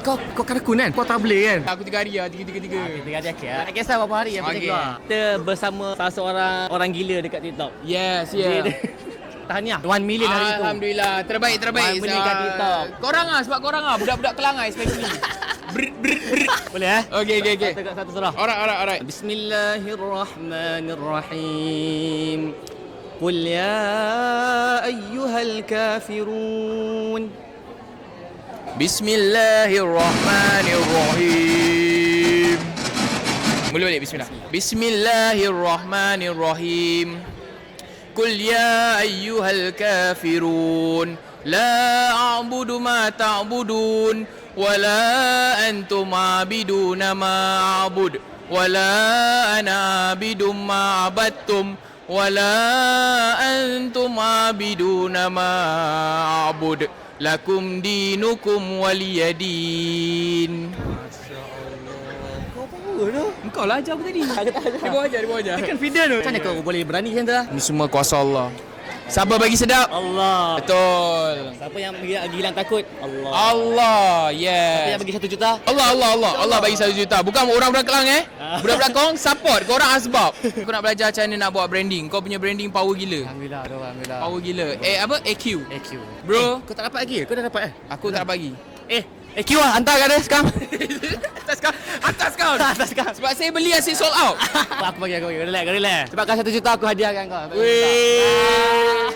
Kau karakun kan? Kau tablet kan? Aku 3 hari lah, 3. 3 hari akhir. Tak kisah berapa hari yang penting Okay. keluar. Kita bersama salah seorang orang gila dekat TikTok. Yes, yeah. Tahniah 1 million hari itu. Alhamdulillah, terbaik. Beli kat TikTok. Korang lah, sebab korang lah, budak-budak Kelangai especially. Boleh Okay. Satu surah. Alright. Bismillahirrahmanirrahim. Qul ya ayyuhal kafirun. Bismillahirrahmanirrahim. Mula balik, bismillah. Bismillahirrahmanirrahim. Qul ya ayyuhal kafirun. La a'budu ma ta'budun. Wala antum abiduna ma a'bud. Wala ana abidum ma abattum. Wala antum abiduna ma a'bud. Lakum dinukum waliyadin. Engkau lah ajar aku tadi. Dia bawa aja. Dia confident tu. Macam mana kau boleh berani macam tu lah? Ini semua kuasa Allah. Sabar bagi sedap. Allah. Betul. Siapa yang hilang takut? Allah. Allah, Siapa yang yes. bagi 1 juta? Allah bagi 1 juta. Bukan orang-orang Kelang Budak-budak kong support. Korang asbab. Kau nak belajar macam mana nak buat branding. Kau punya branding power gila. Alhamdulillah. Power gila. Apa? AQ. AQ. Bro, Kau tak dapat lagi? Kau dah dapat aku tak dapat lagi. AQ lah. Hantar kat dia sekarang. Atas kau. Atas sekarang. Sebab saya beli asyik sold out. Aku bagi. Relax. Sebab kau 1 juta aku hadiahkan kau. Weh.